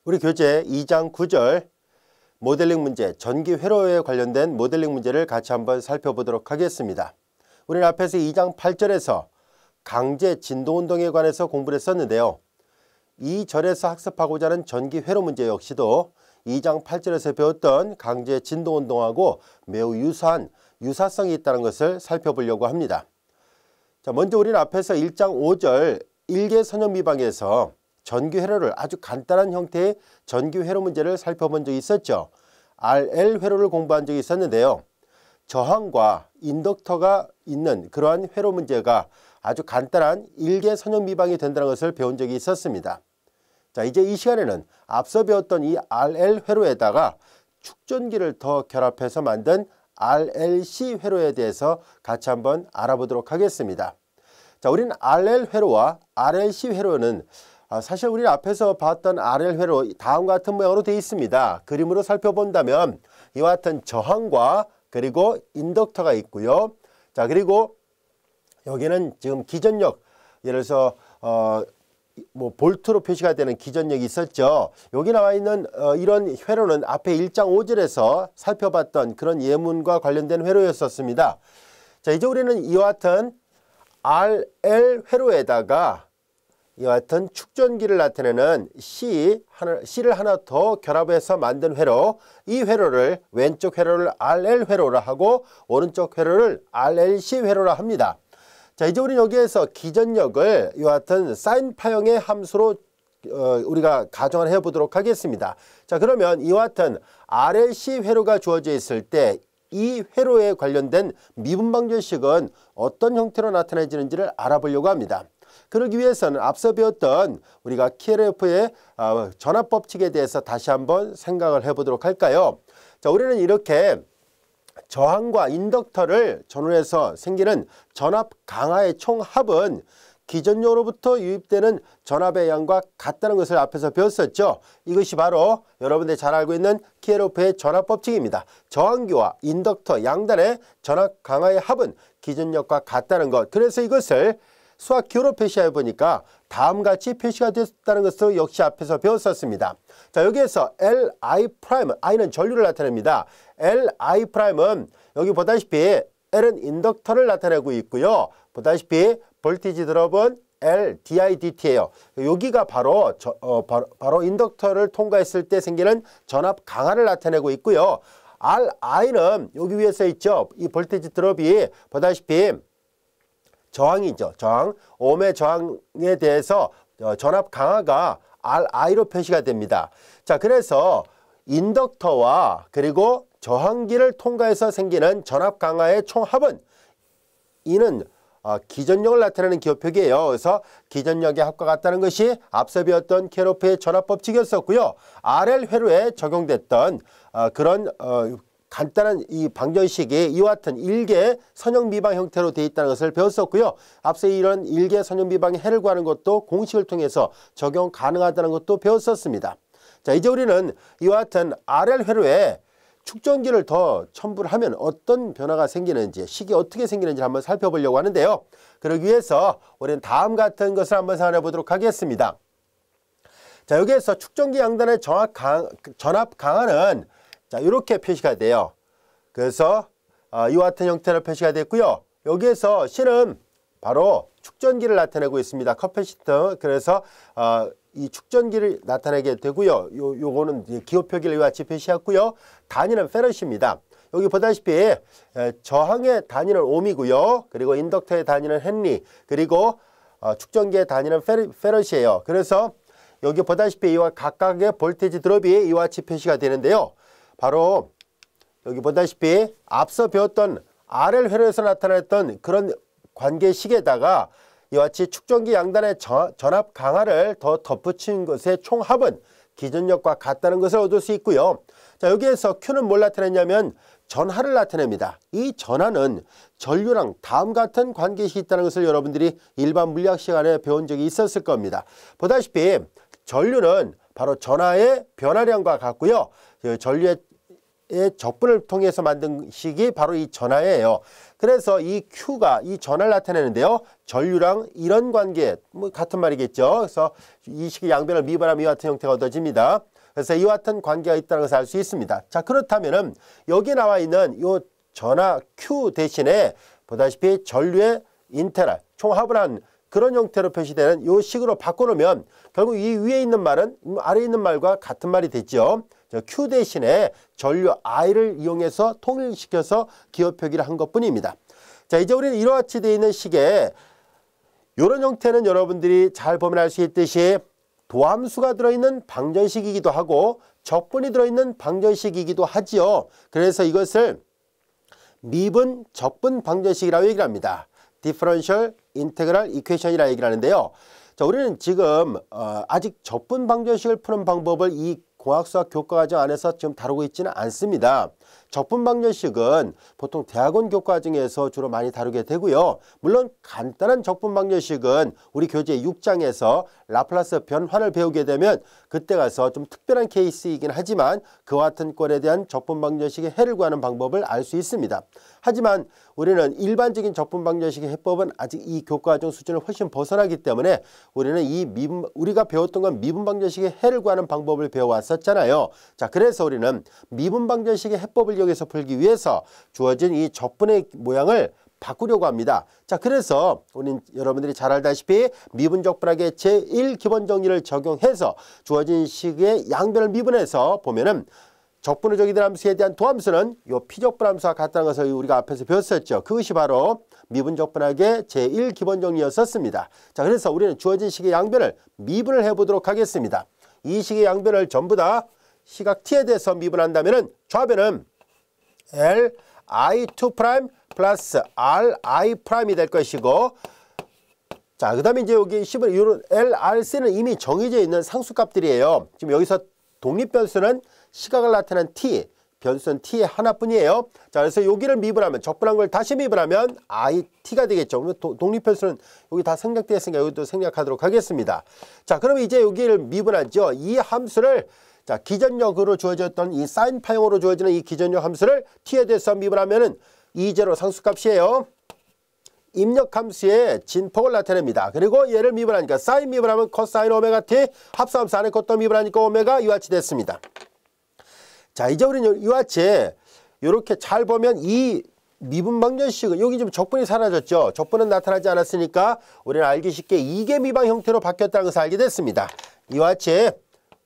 우리 교재 2장 9절 모델링 문제, 전기 회로에 관련된 모델링 문제를 같이 한번 살펴보도록 하겠습니다. 우리는 앞에서 2장 8절에서 강제 진동운동에 관해서 공부를 했었는데요. 이 절에서 학습하고자 하는 전기 회로 문제 역시도 2장 8절에서 배웠던 강제 진동운동하고 매우 유사한 유사성이 있다는 것을 살펴보려고 합니다. 자, 먼저 우리는 앞에서 1장 5절 일개 선형 미방에서 전기 회로를 아주 간단한 형태의 전기 회로 문제를 살펴본 적이 있었죠. RL 회로를 공부한 적이 있었는데요. 저항과 인덕터가 있는 그러한 회로 문제가 아주 간단한 일개 선형 미방이 된다는 것을 배운 적이 있었습니다. 자, 이제 이 시간에는 앞서 배웠던 이 RL 회로에다가 축전기를 더 결합해서 만든 RLC 회로에 대해서 같이 한번 알아보도록 하겠습니다. 자, 우리는 RL 회로와 RLC 회로는 사실 우리 앞에서 봤던 RL 회로 다음과 같은 모양으로 되어 있습니다. 그림으로 살펴본다면 이와 같은 저항과 그리고 인덕터가 있고요. 자, 그리고 여기는 지금 기전력, 예를 들어서 볼트로 표시가 되는 기전력이 있었죠. 여기 나와 있는 이런 회로는 앞에 1장 5절에서 살펴봤던 그런 예문과 관련된 회로였었습니다. 자, 이제 우리는 이와 같은 RL 회로에다가 이와 같은 축전기를 나타내는 C를 하나 더 결합해서 만든 회로, 이 회로를 왼쪽 회로를 RL 회로라 하고 오른쪽 회로를 RLC 회로라 합니다. 자, 이제 우리는 여기에서 기전력을 이와 같은 사인파형의 함수로 우리가 가정을 해보도록 하겠습니다. 자, 그러면 이와 같은 RLC 회로가 주어져 있을 때 이 회로에 관련된 미분방정식은 어떤 형태로 나타내지는지를 알아보려고 합니다. 그러기 위해서는 앞서 배웠던 우리가 키르호프의 전압법칙에 대해서 다시 한번 생각을 해보도록 할까요? 자, 우리는 이렇게 저항과 인덕터를 전후해서 생기는 전압 강하의 총합은 기전력으로부터 유입되는 전압의 양과 같다는 것을 앞에서 배웠었죠. 이것이 바로 여러분들이 잘 알고 있는 키르호프의 전압법칙입니다. 저항기와 인덕터 양단의 전압 강하의 합은 기전력과 같다는 것. 그래서 이것을 수학 기호로 표시해 보니까 다음같이 표시가 됐다는 것도 역시 앞에서 배웠었습니다. 자, 여기에서 Li', I는 전류를 나타냅니다. Li''은 여기 보다시피 L은 인덕터를 나타내고 있고요. 보다시피 볼티지 드롭은 L, dIdt예요. 여기가 바로 인덕터를 통과했을 때 생기는 전압 강하를 나타내고 있고요. Ri는 여기 위에 써 있죠. 이 볼티지 드롭이 보다시피 저항이죠. 저항, ohm의 저항에 대해서 전압 강하가 Ri로 표시가 됩니다. 자, 그래서 인덕터와 그리고 저항기를 통과해서 생기는 전압 강하의 총합은 이는 기전력을 나타내는 기호표기예요. 그래서 기전력의 합과 같다는 것이 앞서 배웠던 키르호프의 전압법칙이었었고요. RL 회로에 적용됐던 그런 간단한 이 방정식이 이와 같은 일개 선형 미방 형태로 되어 있다는 것을 배웠었고요. 앞서 이런 일개 선형 미방의 해를 구하는 것도 공식을 통해서 적용 가능하다는 것도 배웠었습니다. 자, 이제 우리는 이와 같은 RL 회로에 축전기를 더 첨부를 하면 어떤 변화가 생기는지, 식이 어떻게 생기는지 한번 살펴보려고 하는데요. 그러기 위해서 우리는 다음 같은 것을 한번 생각해 보도록 하겠습니다. 자, 여기에서 축전기 양단의 전압 강하는 자, 이렇게 표시가 돼요. 그래서 이와 같은 형태로 표시가 됐고요. 여기에서 C는 바로 축전기를 나타내고 있습니다. 커패시터. 그래서 이 축전기를 나타내게 되고요. 요거는 기호표기를 같이 표시했고요. 단위는 페럿입니다. 여기 보다시피 저항의 단위는 ohm이고요. 그리고 인덕터의 단위는 헨리, 그리고 축전기의 단위는 페럿이에요. 그래서 여기 보다시피 이와 각각의 볼테이지 드롭이 이와 같이 표시가 되는데요. 바로 여기 보다시피 앞서 배웠던 RL 회로에서 나타났던 그런 관계식에다가 이와 같이 축전기 양단의 전압 강하를 더 덧붙인 것의 총합은 기전력과 같다는 것을 얻을 수 있고요. 자, 여기에서 Q는 뭘 나타내냐면 전하를 나타냅니다. 이 전하는 전류랑 다음 같은 관계식이 있다는 것을 여러분들이 일반 물리학 시간에 배운 적이 있었을 겁니다. 보다시피 전류는 바로 전하의 변화량과 같고요. 전류의 적분을 통해서 만든 식이 바로 이 전하예요. 그래서 이 Q가 이 전하를 나타내는데요. 전류랑 이런 관계, 같은 말이겠죠. 그래서 이 식의 양변을 미분하면 이 같은 형태가 얻어집니다. 그래서 이와 같은 관계가 있다는 것을 알 수 있습니다. 자, 그렇다면은 여기 나와 있는 요 전하 Q 대신에 보다시피 전류의 인테랄, 총합을 한 그런 형태로 표시되는 요 식으로 바꿔놓으면 결국 이 위에 있는 말은 아래에 있는 말과 같은 말이 됐죠. Q 대신에 전류 I를 이용해서 통일시켜서 기호 표기를 한 것뿐입니다. 자, 이제 우리는 이와 같이 되어 있는 식에 이런 형태는 여러분들이 잘 보면 알 수 있듯이 도함수가 들어있는 방정식이기도 하고 적분이 들어있는 방정식이기도 하지요. 그래서 이것을 미분 적분 방정식이라고 얘기를 합니다. Differential Integral Equation이라고 얘기를 하는데요. 자, 우리는 지금 아직 적분 방정식을 푸는 방법을 이 공학수학 교과과정 안에서 지금 다루고 있지는 않습니다. 적분 방정식은 보통 대학원 교과과정에서 주로 많이 다루게 되고요. 물론 간단한 적분 방정식은 우리 교재 6장에서 라플라스 변환을 배우게 되면 그때 가서 좀 특별한 케이스이긴 하지만 그와 같은 꼴에 대한 적분 방정식의 해를 구하는 방법을 알 수 있습니다. 하지만 우리는 일반적인 적분 방정식의 해법은 아직 이 교과과정 수준을 훨씬 벗어나기 때문에 우리는 우리가 배웠던 건 미분 방정식의 해를 구하는 방법을 배워왔었잖아요. 자, 그래서 우리는 미분 방정식의 해법을 여기서 풀기 위해서 주어진 이 적분의 모양을 바꾸려고 합니다. 자, 그래서 우리는 여러분들이 잘 알다시피 미분적분학의 제1기본 정리를 적용해서 주어진 식의 양변을 미분해서 보면은 적분의 적이들 함수에 대한 도함수는 요 피적분 함수와 같다는 것을 우리가 앞에서 배웠었죠. 그것이 바로 미분적분학의 제1기본 정리였었습니다. 자, 그래서 우리는 주어진 식의 양변을 미분을 해보도록 하겠습니다. 이 식의 양변을 전부 다 시각 t에 대해서 미분한다면은 좌변은 li2' 플러스 ri'이 될 것이고, 자, 그 다음에 이제 여기 이런 LRC는 이미 정해져 있는 상수값들이에요. 지금 여기서 독립변수는 시각을 나타낸 t, 변수는 t의 하나뿐이에요. 자, 그래서 여기를 미분하면 적분한 걸 다시 미분하면 it가 되겠죠. 그러면 독립변수는 여기 다 생략되어 있으니까 여기도 생략하도록 하겠습니다. 자, 그러면 이제 여기를 미분하죠. 이 함수를 자, 기전력으로 주어졌던 이 사인파형으로 주어지는 이 기전력 함수를 t에 대해서 미분하면은 2제로 상수값이에요. 입력함수의 진폭을 나타냅니다. 그리고 얘를 미분하니까 사인 미분하면 코사인 오메가 t, 합성함수 안에 것도 미분하니까 오메가 이와 같이 됐습니다. 자, 이제 우리는 이와 같이 이렇게 잘 보면 이 미분 방정식은 여기 지금 적분이 사라졌죠. 적분은 나타나지 않았으니까 우리는 알기 쉽게 이계 미방 형태로 바뀌었다는 것을 알게 됐습니다. 이와 같이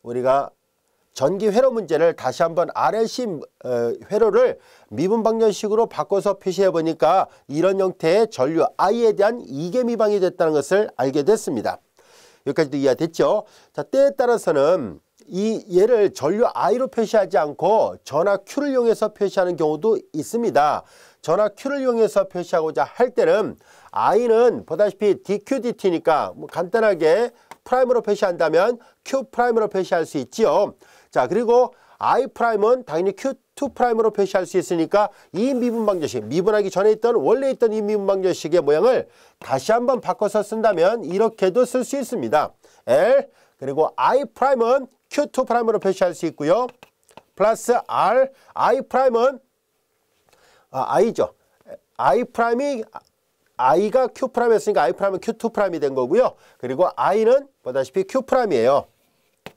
우리가 전기 회로 문제를 다시 한번 RLC 회로를 미분 방정식으로 바꿔서 표시해 보니까 이런 형태의 전류 I에 대한 이계 미방이 됐다는 것을 알게 됐습니다. 여기까지도 이해가 됐죠? 자, 때에 따라서는 얘를 전류 I로 표시하지 않고 전하 Q를 이용해서 표시하는 경우도 있습니다. 전하 Q를 이용해서 표시하고자 할 때는 I는 보다시피 DQ, DT니까 뭐 간단하게 프라임으로 표시한다면 Q 프라임으로 표시할 수 있지요. 자, 그리고 I 프라임은 당연히 Q2 프라임으로 표시할 수 있으니까 이 미분 방정식, 미분하기 전에 있던 원래 있던 이 미분 방정식의 모양을 다시 한번 바꿔서 쓴다면 이렇게도 쓸 수 있습니다. L 그리고 I 프라임은 Q2 프라임으로 표시할 수 있고요. 플러스 R, I 프라임은 I죠. I 프라임이 I가 Q 프라임이었으니까 I 프라임은 Q2 프라임이 된 거고요. 그리고 I는 보다시피 Q 프라임이에요.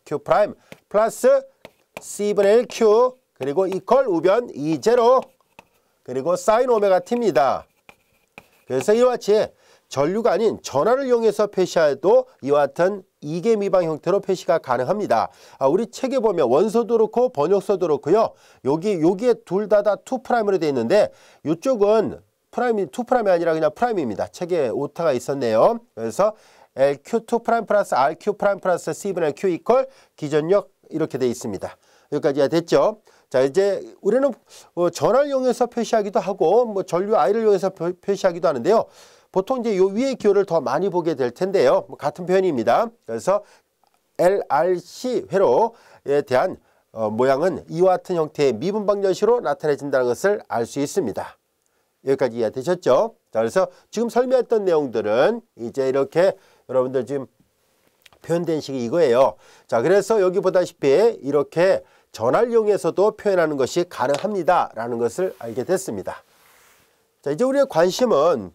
Q 프라임 플러스 C분의 1 Q 그리고 이퀄 우변 2제로 그리고 사인 오메가 t입니다. 그래서 이와 같이 전류가 아닌 전하를 이용해서 표시해도 이와 같은 이계 미방 형태로 표시가 가능합니다. 우리 책에 보면 원소도 그렇고 번역서도 그렇고요. 여기에 둘 다 2'으로 되어 있는데 이쪽은 프라임이 2'이 아니라 그냥 프라임입니다. 책에 오타가 있었네요. 그래서 LQ2' 플러스 RQ' 플러스 C분의 Q 이퀄 기전력 이렇게 되어 있습니다. 여기까지가 됐죠. 자, 이제 우리는 전하를 이용해서 표시하기도 하고 뭐 전류 I를 이용해서 표시하기도 하는데요. 보통 이제 요 위의 기호를 더 많이 보게 될 텐데요. 같은 표현입니다. 그래서 LRC 회로에 대한 모양은 이와 같은 형태의 미분 방정식으로 나타내진다는 것을 알 수 있습니다. 여기까지 이해되셨죠? 자, 그래서 지금 설명했던 내용들은 이제 이렇게 여러분들 지금 표현된 식이 이거예요. 자, 그래서 여기 보다시피 이렇게 전하를 이용해서도 표현하는 것이 가능합니다. 라는 것을 알게 됐습니다. 자, 이제 우리의 관심은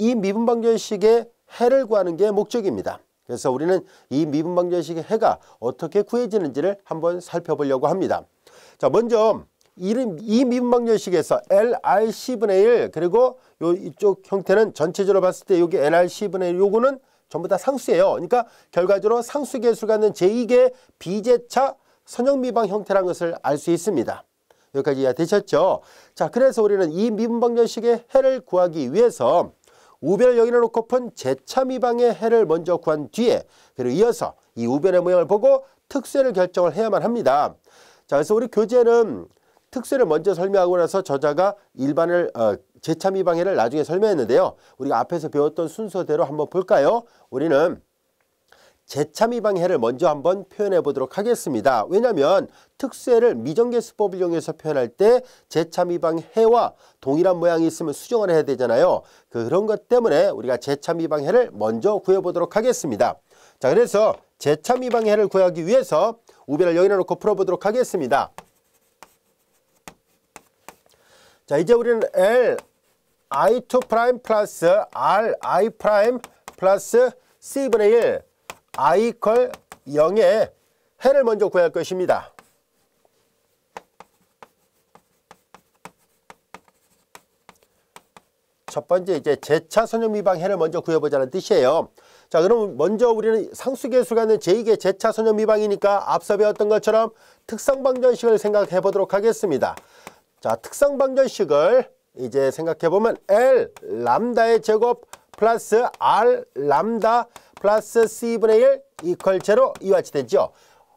이 미분 방정식의 해를 구하는 게 목적입니다. 그래서 우리는 이 미분방정식의 해가 어떻게 구해지는지를 한번 살펴보려고 합니다. 자, 먼저 이 미분방정식에서 LRC분의 1 그리고 이쪽 형태는 전체적으로 봤을 때 여기 LRC분의 1 요거는 전부 다 상수예요. 그러니까 결과적으로 상수계수를 갖는 제2계 비제차 선형미방 형태라는 것을 알 수 있습니다. 여기까지 이해되셨죠? 자, 그래서 우리는 이 미분방정식의 해를 구하기 위해서 우변을 여기다 놓고 푼 제차미방의 해를 먼저 구한 뒤에 그리고 이어서 이 우변의 모양을 보고 특수해를 결정을 해야만 합니다. 자, 그래서 우리 교재는 특수해를 먼저 설명하고 나서 저자가 일반을 제차미방해를 나중에 설명했는데요. 우리가 앞에서 배웠던 순서대로 한번 볼까요? 우리는 제차미방해를 먼저 한번 표현해 보도록 하겠습니다. 왜냐하면 특수해를 미정계수법을 이용해서 표현할 때 제차미방해와 동일한 모양이 있으면 수정을 해야 되잖아요. 그런 것 때문에 우리가 제차미방해를 먼저 구해보도록 하겠습니다. 자, 그래서 제차미방해를 구하기 위해서 우변을 여기다 놓고 풀어보도록 하겠습니다. 자, 이제 우리는 Li2' 플러스 Ri' 플러스 C분의 1 I = 0의 해를 먼저 구할 것입니다. 첫 번째 이제 제차 선형미방 해를 먼저 구해보자는 뜻이에요. 자, 그럼 먼저 우리는 상수계수가 있는 제2계 제차 선형미방이니까 앞서 배웠던 것처럼 특성방정식을 생각해 보도록 하겠습니다. 자, 특성방정식을 이제 생각해 보면 L 람다의 제곱 플러스 R 람다 플러스 C분의 1 이퀄 제로 이와 같이 되죠.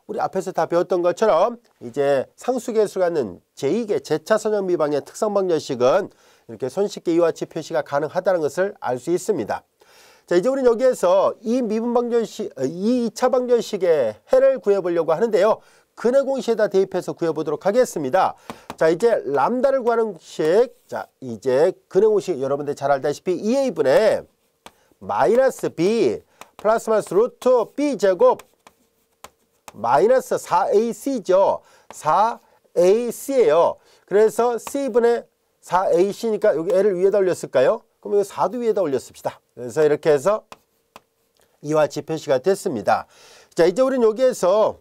우리 앞에서 다 배웠던 것처럼 이제 상수계수가 있는 제2계 제차 선형미방의 특성방정식은 이렇게 손쉽게 이와 같이 표시가 가능하다는 것을 알 수 있습니다. 자, 이제 우리는 여기에서 이 미분방정식, 이 2차 방정식의 해를 구해보려고 하는데요. 근의 공식에다 대입해서 구해보도록 하겠습니다. 자, 이제 람다를 구하는 식, 자, 이제 근의 공식 여러분들 잘 알다시피 2a분의 마이너스 b 플러스 마이너스 루트 b 제곱 마이너스 4ac죠. 4ac예요. 그래서 c분의 4ac니까 여기 l을 위에다 올렸을까요? 그럼 여기 4도 위에다 올렸습시다. 그래서 이렇게 해서 이와 같이 표시가 됐습니다. 자, 이제 우리는 여기에서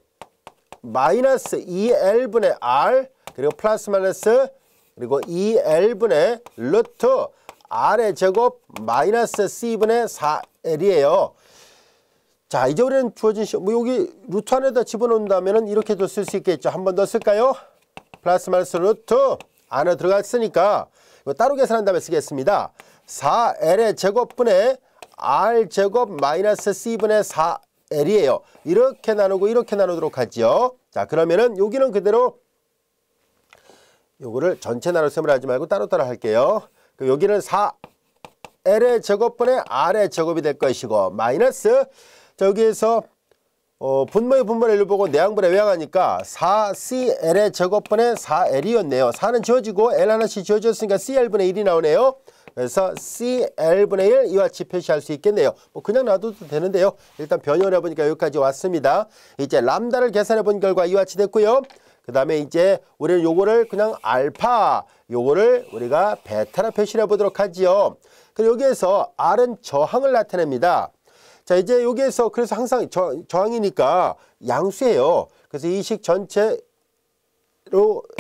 마이너스 2l분의 r 그리고 플러스 마이너스 그리고 2l분의 루트 r의 제곱 마이너스 c분의 4l이에요. 자, 이제 우리는 주어진 여기 루트 안에다 집어넣는다면 이렇게 쓸 수 있겠죠. 한 번 더 쓸까요? 플러스 마이너스 루트 안에 들어갔으니까 이거 따로 계산한 다음에 쓰겠습니다. 4l의 제곱분의 r 제곱 마이너스 c분의 4l이에요. 이렇게 나누고 이렇게 나누도록 하죠. 자, 그러면은 여기는 그대로 요거를 전체 나눗셈을 하지 말고 따로따로 할게요. 여기는 4l의 제곱분의 r의 제곱이 될 것이고 마이너스 자, 여기에서 분모의 분모를 L을 보고 내양분의 외양하니까 4CL의 제곱분의 4L이었네요. 4는 지워지고 L 하나씩 지워졌으니까 CL분의 1이 나오네요. 그래서 CL분의 1 이와 같이 표시할 수 있겠네요. 뭐 그냥 놔둬도 되는데요. 일단 변형을 해보니까 여기까지 왔습니다. 이제 람다를 계산해 본 결과 이와 같이 됐고요. 그 다음에 이제 우리는 요거를 그냥 알파, 요거를 우리가 베타라 표시를 해보도록 하지요. 그리고 여기에서 R은 저항을 나타냅니다. 자, 이제 여기에서 그래서 항상 저항이니까 양수예요. 그래서 이 식 전체로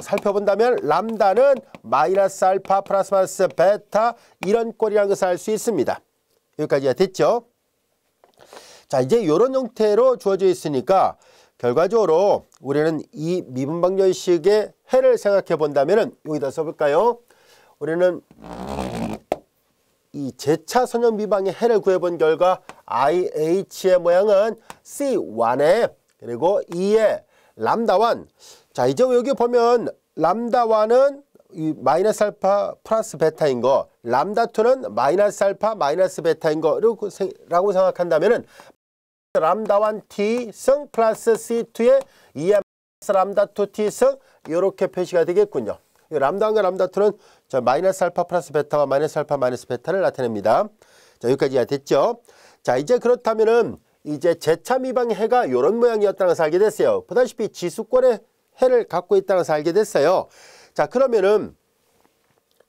살펴본다면 람다는 마이너스 알파 플러스 마이너스 베타 이런 꼴이라는 것을 알 수 있습니다. 여기까지가 됐죠. 자, 이제 이런 형태로 주어져 있으니까 결과적으로 우리는 이 미분방정식의 해를 생각해 본다면 여기다 써볼까요? 우리는 이 제차 선형미방의 해를 구해본 결과 IH의 모양은 C1에 그리고 2에 람다1. 자, 이제 여기 보면 람다1은 이 마이너스 알파 플러스 베타인 거, 람다2는 마이너스 알파 마이너스 베타인 거라고 생각한다면은 람다1 t승 플러스 C2에 2에 람다2 t승 이렇게 표시가 되겠군요. 람다1과 람다2는 마이너스 알파 플러스 베타와 마이너스 알파 마이너스 베타를 나타냅니다. 자, 여기까지가 됐죠. 자, 이제 그렇다면은 이제 제차 미방의 해가 이런 모양이었다는 것을 알게 됐어요. 보다시피 지수권의 해를 갖고 있다는 것을 알게 됐어요. 자, 그러면은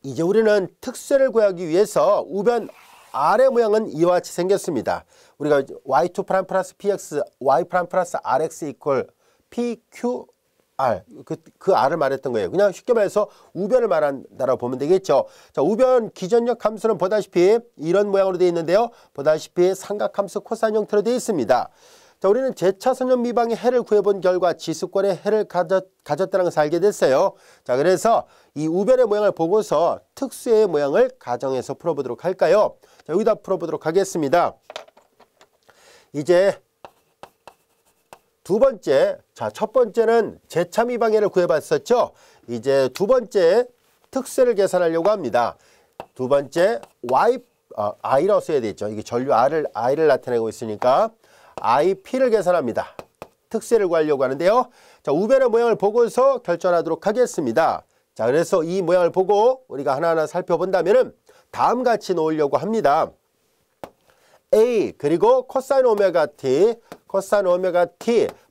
이제 우리는 특수해를 구하기 위해서 우변 R의 모양은 이와 같이 생겼습니다. 우리가 y2' 플러스 px, y' 플러스 rx 이퀄 pqr 그 R을 말했던 거예요. 그냥 쉽게 말해서 우변을 말한다라고 보면 되겠죠. 자, 우변 기전력 함수는 보다시피 이런 모양으로 되어 있는데요. 보다시피 삼각함수 코사인 형태로 되어 있습니다. 자, 우리는 제차선형 미방의 해를 구해본 결과 지수권의 해를 가졌다는 것을 알게 됐어요. 자, 그래서 이 우변의 모양을 보고서 특수의 모양을 가정해서 풀어보도록 할까요? 자, 여기다 풀어보도록 하겠습니다. 이제 두 번째, 자, 첫 번째는 제차 미방해를 구해봤었죠. 이제 두 번째 특수를 계산하려고 합니다. 두 번째 i라고 써야 되죠. 이게 전류 i를 나타내고 있으니까 IP를 계산합니다. 특세를 구하려고 하는데요. 자, 우변의 모양을 보고서 결정하도록 하겠습니다. 자, 그래서 이 모양을 보고 우리가 하나하나 살펴본다면은 다음 같이 놓으려고 합니다. A 그리고 코사인 오메가 t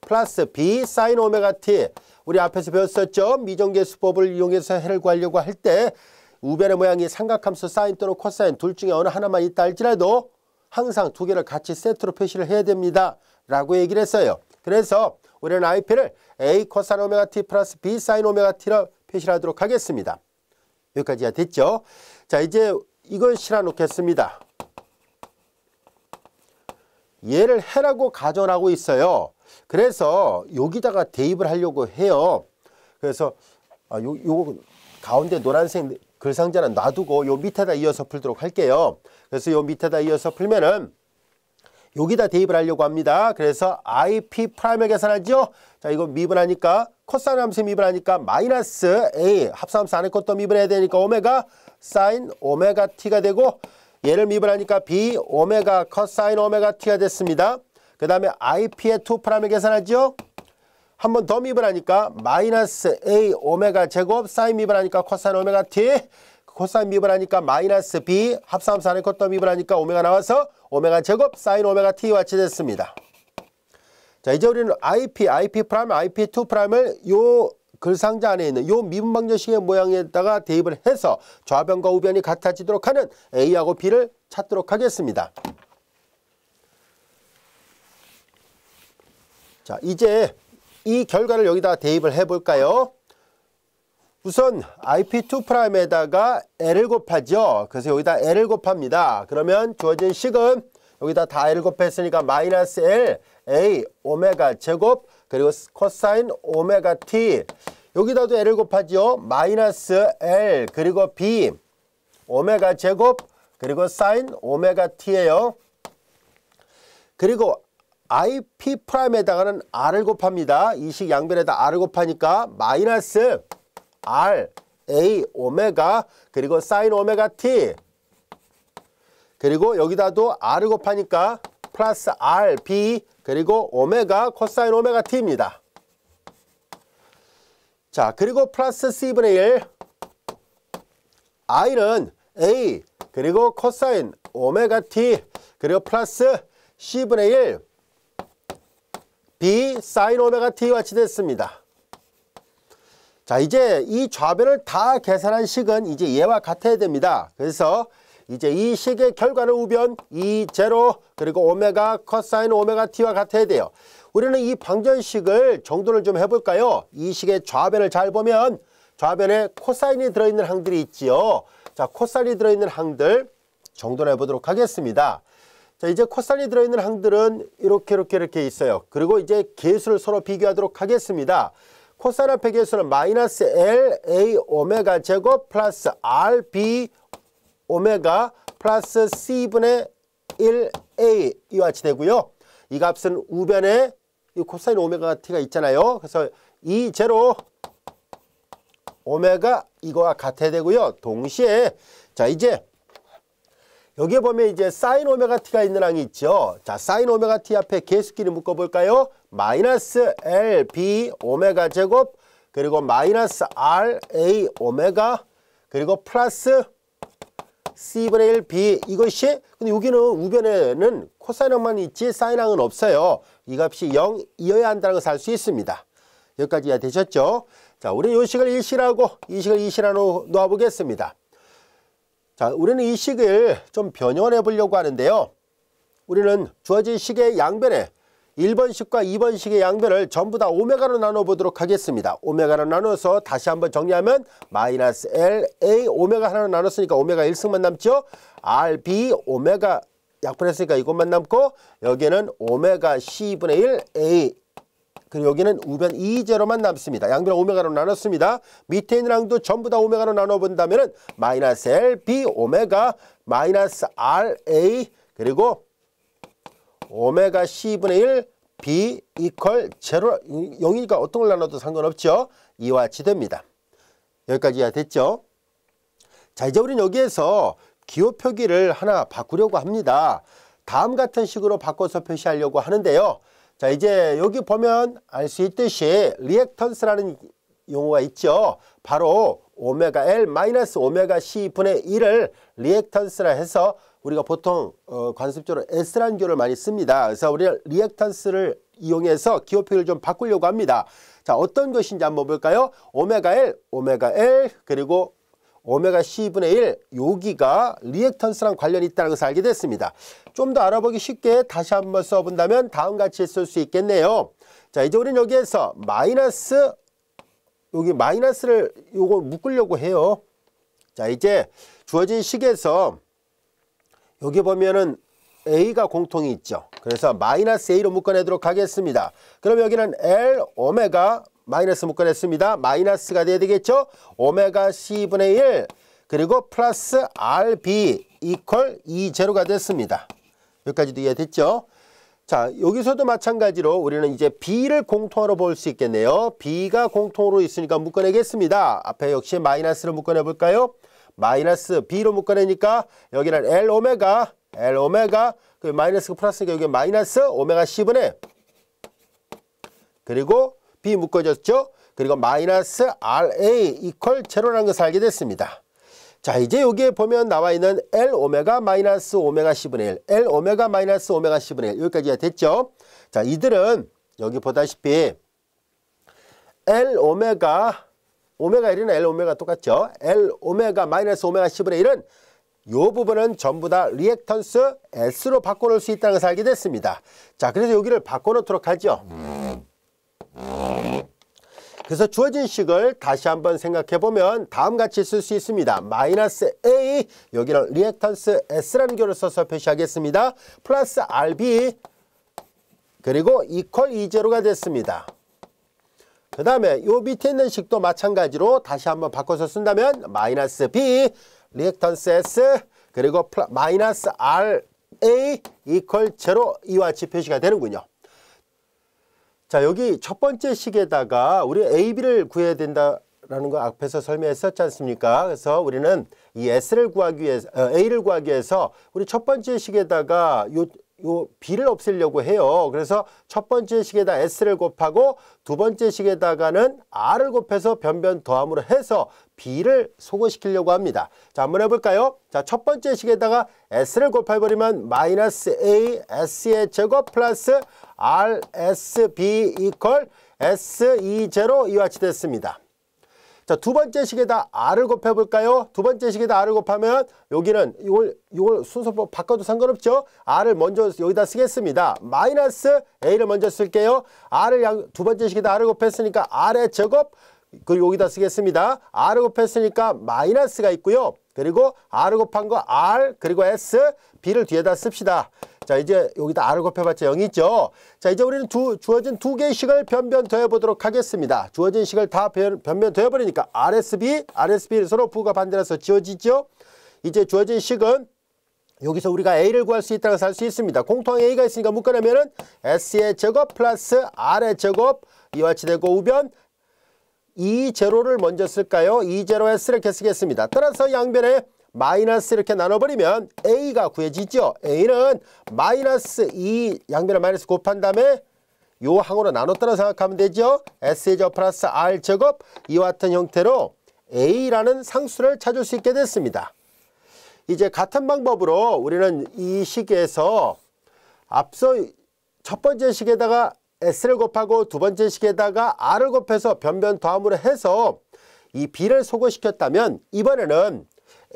플러스 B 사인 오메가 t. 우리 앞에서 배웠었죠. 미정계수법을 이용해서 해를 구하려고 할 때 우변의 모양이 삼각함수 사인 또는 코사인 둘 중에 어느 하나만 있다 할지라도 항상 두 개를 같이 세트로 표시를 해야 됩니다. 라고 얘기를 했어요. 그래서 우리는 IP를 A 코사인 오메가 t 플러스 B 사인 오메가 t로 표시를 하도록 하겠습니다. 여기까지가 됐죠. 자, 이제 이걸 실어 놓겠습니다. 얘를 해라고 가정하고 있어요. 그래서 여기다가 대입을 하려고 해요. 그래서 요 가운데 노란색 글상자는 놔두고 요 밑에다 이어서 풀도록 할게요. 그래서 요 밑에다 이어서 풀면은 여기다 대입을 하려고 합니다. 그래서 IP 프라임을 계산하죠. 자, 이거 미분하니까 코사인 함수 미분하니까 마이너스 A 합성함수 안에 것도 미분해야 되니까 오메가 사인 오메가 t가 되고 얘를 미분하니까 B 오메가 코사인 오메가 t가 됐습니다. 그 다음에 IP의 2 프라임을 계산하죠. 한 번 더 미분하니까 마이너스 A 오메가 제곱 사인 미분하니까 코사인 오메가 t 코사인 미분하니까 마이너스 B 합성함수 안에 것도 미분하니까 오메가 나와서 오메가 제곱 사인 오메가 t와 같이 됐습니다. 자, 이제 우리는 IP 프라임, IP2 프라임을 요 글상자 안에 있는 요 미분 방정식의 모양에다가 대입을 해서 좌변과 우변이 같아지도록 하는 A하고 B를 찾도록 하겠습니다. 자, 이제 이 결과를 여기다 대입을 해볼까요? 우선 IP2 프라임에다가 L을 곱하죠. 그래서 여기다 L을 곱합니다. 그러면 주어진 식은 여기다 다 L을 곱했으니까 마이너스 L A 오메가 제곱 그리고 코사인 오메가 t 여기다도 L을 곱하죠. 마이너스 L 그리고 B 오메가 제곱 그리고 사인 오메가 t예요. 그리고 IP 프라임에다가는 R을 곱합니다. 이 식 양변에다 R을 곱하니까 마이너스 R A 오메가 그리고 사인 오메가 t 그리고 여기다도 R을 곱하니까 플러스 R B 그리고 오메가 코사인 오메가 t입니다. 자, 그리고 플러스 C분의 1 I는 A 그리고 코사인 오메가 t 그리고 플러스 C분의 1 B 사인 오메가 t와 같이 됐습니다. 자, 이제 이 좌변을 다 계산한 식은 이제 얘와 같아야 됩니다. 그래서 이제 이 식의 결과는 우변 이 제로 그리고 오메가 코사인 오메가 t와 같아야 돼요. 우리는 이 방정식을 정돈을 좀 해볼까요? 이 식의 좌변을 잘 보면 좌변에 코사인이 들어있는 항들이 있지요. 자, 코사인이 들어있는 항들 정돈해 보도록 하겠습니다. 자, 이제 코사인이 들어있는 항들은 이렇게 있어요. 그리고 이제 계수를 서로 비교하도록 하겠습니다. 코사인 앞에 계수는 마이너스 L A 오메가 제곱 플러스 R B 오메가 플러스 C분의 1A 이와 같이 되고요. 이 값은 우변에 이 코사인 오메가 t가 있잖아요. 그래서 이 제로 오메가 이거와 같아야 되고요. 동시에 자, 이제 여기에 보면 이제 사인 오메가 t가 있는 항이 있죠. 자, 사인 오메가 t 앞에 계수끼리 묶어볼까요? 마이너스 L B 오메가 제곱 그리고 마이너스 R A 오메가 그리고 플러스 C분의 1 B 이것이 근데 여기는 우변에는 코사인항만 있지 사인항은 없어요. 이 값이 0이어야 한다는 것을 알 수 있습니다. 여기까지 이해되셨죠? 자, 우리 이 식을 1실하고 이 식을 2실하로 놓아보겠습니다. 자, 우리는 이 식을 좀 변형해 보려고 하는데요. 우리는 주어진 식의 양변에 1번식과 2번식의 양변을 전부 다 오메가로 나눠 보도록 하겠습니다. 오메가로 나눠서 다시 한번 정리하면 마이너스 LA 오메가 하나로 나눴으니까 오메가 1승만 남죠. RB 오메가 약분했으니까 이것만 남고 여기는 오메가 C분의 1 A 그리고 여기는 우변 2제로만 남습니다. 양변 오메가로 나눴습니다. 밑에 있는 항도 전부 다 오메가로 나눠본다면 마이너스 LB 오메가 마이너스 RA 그리고 오메가 C분의 1 B 이퀄 제로 0이니까 어떤 걸 나눠도 상관없죠. 이와 같이 됩니다. 여기까지 해야 됐죠. 자, 이제 우리는 여기에서 기호 표기를 하나 바꾸려고 합니다. 다음 같은 식으로 바꿔서 표시하려고 하는데요. 자, 이제 여기 보면 알 수 있듯이 리액턴스라는 용어가 있죠. 바로 오메가 L 마이너스 오메가 C분의 1을 리액턴스라 해서 우리가 보통 관습적으로 S라는 기호를 많이 씁니다. 그래서 우리는 리액턴스를 이용해서 기호 표기를 좀 바꾸려고 합니다. 자, 어떤 것인지 한번 볼까요? 오메가 L 그리고 오메가 C분의 1 여기가 리액턴스랑 관련이 있다는 것을 알게 됐습니다. 좀 더 알아보기 쉽게 다시 한번 써본다면 다음같이 쓸 수 있겠네요. 자, 이제 우리는 여기에서 마이너스 여기 마이너스를 요거 묶으려고 해요. 자, 이제 주어진 식에서 여기 보면은 A가 공통이 있죠. 그래서 마이너스 A로 묶어내도록 하겠습니다. 그럼 여기는 L 오메가 마이너스 묶어냈습니다. 마이너스가 돼야 되겠죠. 오메가 C분의 1 그리고 플러스 RB 이퀄 2제로가 됐습니다. 여기까지도 이해됐죠. 자, 여기서도 마찬가지로 우리는 이제 B를 공통으로 볼 수 있겠네요. B가 공통으로 있으니까 묶어내겠습니다. 앞에 역시 마이너스를 묶어내볼까요? 마이너스 B로 묶어내니까 여기는 L 오메가 그 마이너스 플러스니까 여기 마이너스 오메가 C분의 그리고 B 묶어졌죠. 그리고 마이너스 RA 이퀄 제로라는 것을 알게 됐습니다. 자, 이제 여기에 보면 나와 있는 L 오메가 마이너스 오메가 C분의 1 L 오메가 마이너스 오메가 C분의 1 여기까지가 됐죠. 자, 이들은 여기 보다시피 L 오메가 1이나 L 오메가 똑같죠. L 오메가 마이너스 오메가 C분의 1은 이 부분은 전부 다 리액턴스 S로 바꿔놓을 수 있다는 것을 알게 됐습니다. 자, 그래서 여기를 바꿔놓도록 하죠. 그래서 주어진 식을 다시 한번 생각해보면 다음같이 쓸 수 있습니다. 마이너스 A 여기는 리액턴스 S라는 기호를 써서 표시하겠습니다. 플러스 RB 그리고 이퀄 2제로가 됐습니다. 그 다음에 요 밑에 있는 식도 마찬가지로 다시 한번 바꿔서 쓴다면 마이너스 B 리액턴스 S 그리고 마이너스 RA 이퀄 제로 이와 같이 표시가 되는군요. 자, 여기 첫 번째 식에다가 우리 AB를 구해야 된다라는 거 앞에서 설명했었지 않습니까? 그래서 우리는 이 S를 구하기 위해서 A를 구하기 위해서 우리 첫 번째 식에다가 요 B를 없애려고 해요. 그래서 첫 번째 식에다 S를 곱하고 두 번째 식에다가는 R을 곱해서 변변 더함으로 해서 B를 소거시키려고 합니다. 자, 한번 해볼까요? 자, 첫 번째 식에다가 S를 곱해버리면 마이너스 A S의 제곱 플러스 RSB 이퀄 S20 이와 같이 됐습니다. 자, 두 번째 식에다 R을 곱해볼까요? 두 번째 식에다 R을 곱하면 여기는 이걸 순서 바꿔도 상관없죠? R을 먼저 여기다 쓰겠습니다. 마이너스 A를 먼저 쓸게요. 두 번째 식에다 R을 곱했으니까 R의 제곱 그리고 여기다 쓰겠습니다. R을 곱했으니까 마이너스가 있고요. 그리고 R을 곱한 거 R 그리고 S B를 뒤에다 씁시다. 자, 이제 여기다 R을 곱해봤자 0이 있죠. 자, 이제 우리는 주어진 두 개의 식을 변변 더해보도록 하겠습니다. 주어진 식을 다 변변 더해버리니까 RSB를 서로 부가 반대라서 지워지죠. 이제 주어진 식은 여기서 우리가 A를 구할 수 있다는 것을 알 수 있습니다. 공통 A가 있으니까 묶어내면은 S의 제곱 플러스 R의 제곱 이와 같이 되고 우변 2제로를 먼저 쓸까요? 2제로 이렇게 쓰겠습니다. 따라서 양변에 마이너스 이렇게 나눠버리면 A가 구해지죠. A는 마이너스 2 양변에 마이너스 곱한 다음에 요 항으로 나눴다고 생각하면 되죠. S제곱 플러스 R제곱 이와 같은 형태로 A라는 상수를 찾을 수 있게 됐습니다. 이제 같은 방법으로 우리는 이 식에서 앞서 첫 번째 식에다가 S를 곱하고 두 번째 식에다가 R을 곱해서 변변 더함으로 해서 이 B를 소거시켰다면 이번에는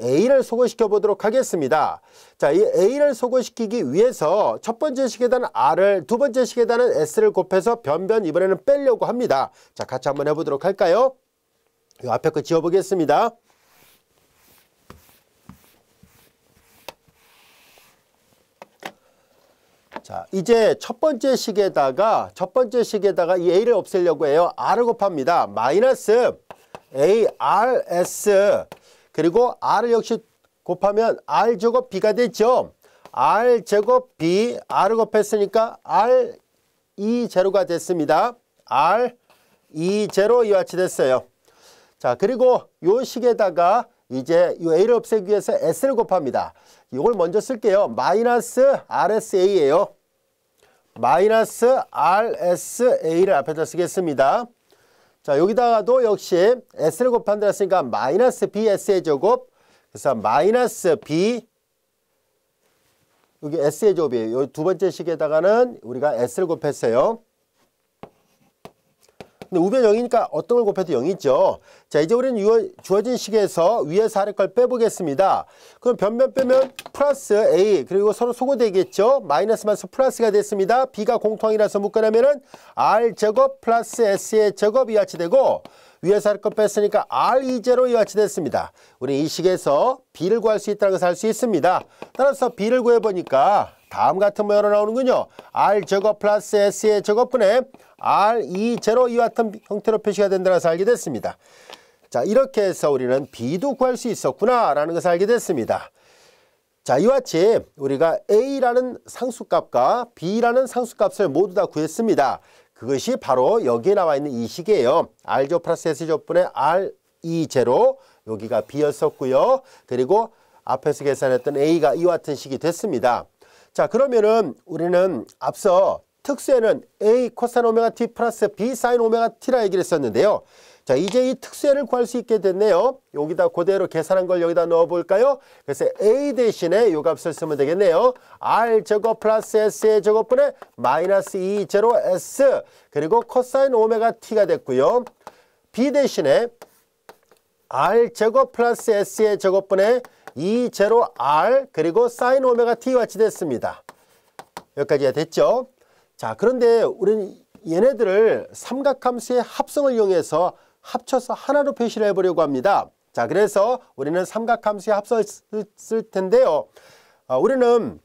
A를 소거시켜 보도록 하겠습니다. 자, 이 A를 소거시키기 위해서 첫 번째 식에다는 R을, 두 번째 식에다는 S를 곱해서 변변 이번에는 빼려고 합니다. 자, 같이 한번 해보도록 할까요? 이 앞에 거 지워보겠습니다. 자, 이제 첫 번째 식에다가 이 A를 없애려고 해요. R을 곱합니다. 마이너스 A, R, S 그리고 R을 역시 곱하면 R 제곱 B가 되죠. R 제곱 B, R을 곱했으니까 R 2제로가 됐습니다. R 2제로 이와 같이 됐어요. 자, 그리고 요 식에다가 이제 이 A를 없애기 위해서 S를 곱합니다. 이걸 먼저 쓸게요. 마이너스 RSA예요. 마이너스 RSA를 앞에다 쓰겠습니다. 자, 여기다가도 역시 S를 곱한다 했으니까 마이너스 BS의 제곱. 그래서 마이너스 B, 여기 S의 제곱이에요. 이 두 번째 식에다가는 우리가 S를 곱했어요. 근데 우변 0이니까 어떤 걸 곱해도 0이죠. 자, 이제 우리는 주어진 식에서 위에서 아래 걸 빼보겠습니다. 그럼 변변 빼면 플러스 A, 그리고 서로 소거되겠죠. 마이너스 마이너스 플러스가 됐습니다. B가 공통이라서 묶어내면은 R제곱 플러스 S의 제곱이 같이 되고, 위에서 아래 걸 뺐으니까 R2제로 이와 같이 됐습니다. 우리 이 식에서 B를 구할 수 있다는 것을 알 수 있습니다. 따라서 B를 구해보니까 다음 같은 모양으로 나오는군요. R제곱 플러스 S의 제곱분의 R2제로 이와 같은 형태로 표시가 된다는 것을 알게 됐습니다. 자, 이렇게 해서 우리는 B도 구할 수 있었구나 라는 것을 알게 됐습니다. 자, 이와 같이 우리가 A라는 상수값과 B라는 상수값을 모두 다 구했습니다. 그것이 바로 여기에 나와 있는 이 식이에요. R제곱 플러스 S제곱분의 R2제로, 여기가 B였었고요. 그리고 앞에서 계산했던 A가 이와 같은 식이 됐습니다. 자, 그러면은 우리는 앞서 특수에는 A 코사인 오메가 T 플러스 B 사인 오메가 T라 얘기를 했었는데요. 자, 이제 이 특수에를 구할 수 있게 됐네요. 여기다 그대로 계산한 걸 여기다 넣어 볼까요? 그래서 A 대신에 요 값을 쓰면 되겠네요. R제곱 플러스 S의 제곱분의 마이너스 2제로 S, 그리고 코사인 오메가 T가 됐고요. B 대신에 R제곱 플러스 S의 제곱분의 2제로 R, 그리고 사인 오메가 T와 같이 됐습니다. 여기까지가 됐죠. 자, 그런데 우리는 얘네들을 삼각함수의 합성을 이용해서 합쳐서 하나로 표시를 해보려고 합니다. 자, 그래서 우리는 삼각함수의 합성을 쓸 텐데요. 우리는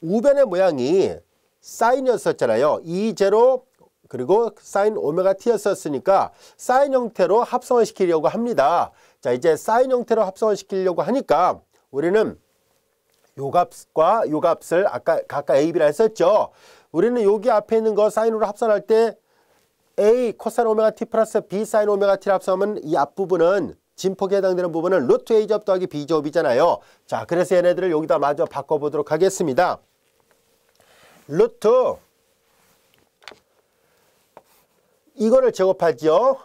우변의 모양이 사인이었었잖아요. 2제로 그리고 사인 오메가 t였었으니까 사인 형태로 합성을 시키려고 합니다. 자, 이제 사인 형태로 합성을 시키려고 하니까 우리는 요 값과 요 값을 아까 각각 A, B라 했었죠. 우리는 여기 앞에 있는 거 사인으로 합성할 때 A 코사인 오메가 t 플러스 B 사인 오메가 t를 합성하면 이 앞부분은 진폭에 해당되는 부분은 루트 A제곱 더하기 B제곱이잖아요. 자, 그래서 얘네들을 여기다 마저 바꿔보도록 하겠습니다. 루트 이거를 제곱하죠.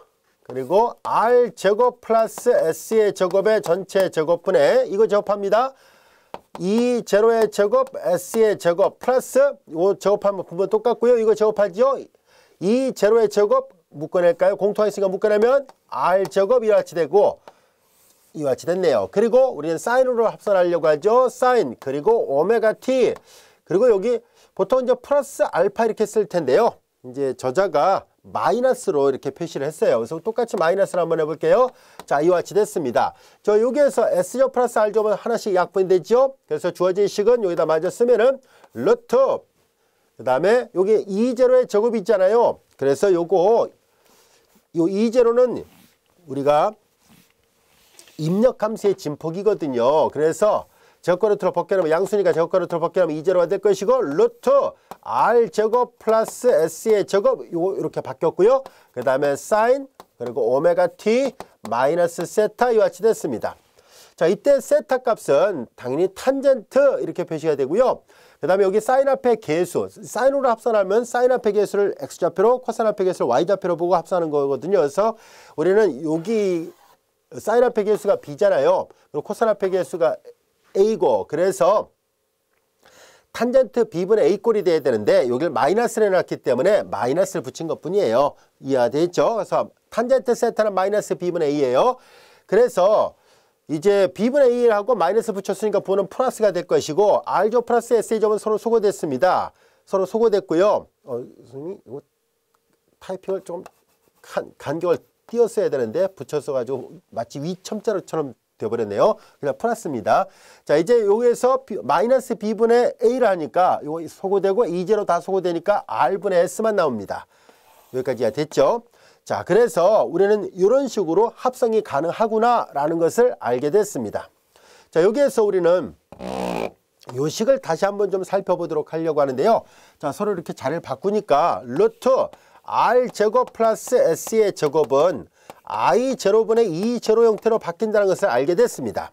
그리고 R제곱 플러스 S의 제곱의 전체 제곱분의 이거 제곱합니다. 2제로의 제곱 S의 제곱 플러스 요 제곱하면 부분 똑같고요. 이거 제곱하죠. 2제로의 제곱 묶어낼까요? 공통이 있으니까 묶어내면 R제곱 이와 같이 되고 이와 같이 됐네요. 그리고 우리는 사인으로 합산하려고 하죠. 사인 그리고 오메가 t, 그리고 여기 보통 이제 플러스 알파 이렇게 쓸 텐데요. 이제 저자가 마이너스로 이렇게 표시를 했어요. 그래서 똑같이 마이너스를 한번 해볼게요. 자, 이와 같이 됐습니다. 저 여기에서 S제곱 플러스 R제곱은 하나씩 약분이 되죠. 그래서 주어진 식은 여기다 마저 쓰면은 루트, 그 다음에 여기 2제로의 제곱이 있잖아요. 그래서 요거 요 2제로는 우리가 입력함수의 진폭이거든요. 그래서 제곱가루트로 벗겨내면 양수니까 제곱가루트로 벗겨내면 2제로가 될 것이고 루트 R제곱 플러스 S의 제곱 이렇게 바뀌었고요. 그 다음에 사인 그리고 오메가 t 마이너스 세타 이와 같이 됐습니다. 자, 이때 세타 값은 당연히 탄젠트 이렇게 표시가 되고요. 그 다음에 여기 사인 앞에 계수, 사인으로 합산하면 사인 앞에 계수를 x좌표로, 코사인 앞에 계수를 y좌표로 보고 합산하는 거거든요. 그래서 우리는 여기 사인 앞에 계수가 b잖아요. 그리고 코사인 앞에 계수가 a고, 그래서 탄젠트 b분의 a꼴이 돼야 되는데 여기를 마이너스를 해놨기 때문에 마이너스를 붙인 것 뿐이에요. 이해가 되죠? 그래서 탄젠트 세타는 마이너스 b분의 a예요. 그래서 이제 B분의 A하고 마이너스 붙였으니까 부호는 플러스가 될 것이고 R조 플러스 SA점은 서로 소거됐습니다. 서로 소거됐고요. 선생님 이거 타이핑을 좀 간격을 띄었어야 되는데 붙였어 가지고 마치 위첨자로처럼 되어버렸네요. 그냥 플러스입니다. 자, 이제 여기에서 마이너스 B분의 A를 하니까 이거 소거되고 E제로 다 소거되니까 R분의 S만 나옵니다. 여기까지가 됐죠. 자, 그래서 우리는 이런 식으로 합성이 가능하구나 라는 것을 알게 됐습니다. 자, 여기에서 우리는 요 식을 다시 한번 좀 살펴보도록 하려고 하는데요. 자, 서로 이렇게 자리를 바꾸니까 루트 R제곱 플러스 S의 제곱은 I0분의 E0 형태로 바뀐다는 것을 알게 됐습니다.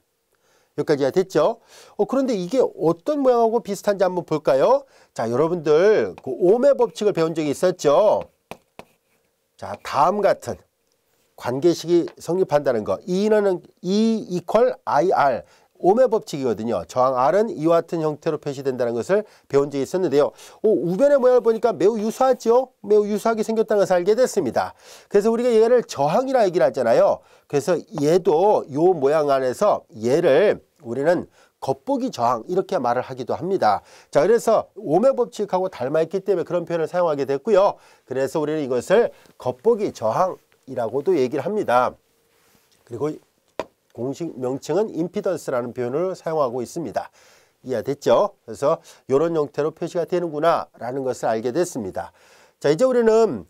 여기까지가 됐죠. 그런데 이게 어떤 모양하고 비슷한지 한번 볼까요? 자, 여러분들 그 오음의 법칙을 배운 적이 있었죠. 자, 다음 같은 관계식이 성립한다는 거. E는 E 이퀄 IR. 오음의 법칙이거든요. 저항 R은 이와 같은 형태로 표시된다는 것을 배운 적이 있었는데요. 우변의 모양을 보니까 매우 유사하죠. 매우 유사하게 생겼다는 것을 알게 됐습니다. 그래서 우리가 얘를 저항이라 얘기를 하잖아요. 그래서 얘도 요 모양 안에서 얘를 우리는 겉보기 저항 이렇게 말을 하기도 합니다. 자, 그래서 오음의 법칙하고 닮아있기 때문에 그런 표현을 사용하게 됐고요. 그래서 우리는 이것을 겉보기 저항이라고도 얘기를 합니다. 그리고 공식 명칭은 임피던스라는 표현을 사용하고 있습니다. 이해됐죠? 그래서 이런 형태로 표시가 되는구나 라는 것을 알게 됐습니다. 자, 이제 우리는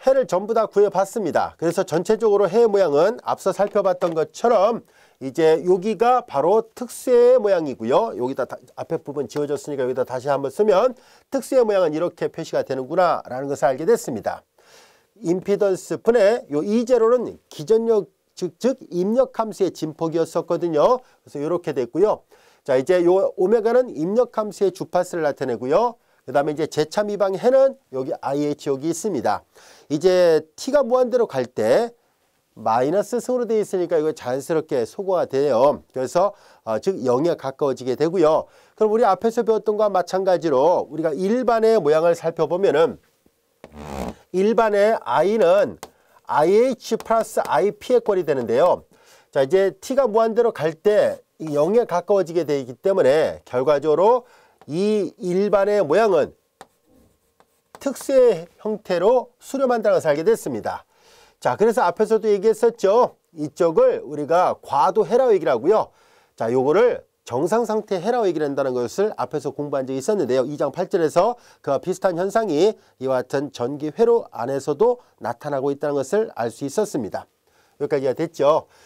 해를 전부 다 구해봤습니다. 그래서 전체적으로 해의 모양은 앞서 살펴봤던 것처럼 이제 여기가 바로 특수의 모양이고요. 여기다 앞에 부분 지워졌으니까 여기다 다시 한번 쓰면 특수의 모양은 이렇게 표시가 되는구나 라는 것을 알게 됐습니다. 임피던스 분의 요 E0는 기전력 즉 입력함수의 진폭이었었거든요. 그래서 이렇게 됐고요. 자, 이제 요 오메가는 입력함수의 주파수를 나타내고요. 그 다음에 이제 제차 미방 해는 여기 IH 여기 있습니다. 이제 T가 무한대로 갈 때 마이너스 승으로 되어 있으니까 이거 자연스럽게 소거가 돼요. 그래서 즉 0에 가까워지게 되고요. 그럼 우리 앞에서 배웠던 것과 마찬가지로 우리가 일반의 모양을 살펴보면은 일반의 I는 IH 플러스 IP의 꼴이 되는데요. 자, 이제 T가 무한대로 갈 때 0에 가까워지게 되기 때문에 결과적으로 이 일반의 모양은 특수의 형태로 수렴한다는 것을 알게 됐습니다. 자, 그래서 앞에서도 얘기했었죠. 이쪽을 우리가 과도해라고 얘기를 하고요. 자, 요거를 정상상태 해라고 얘기를 한다는 것을 앞에서 공부한 적이 있었는데요. 2장 8절에서 그와 비슷한 현상이 이와 같은 전기 회로 안에서도 나타나고 있다는 것을 알 수 있었습니다. 여기까지가 됐죠.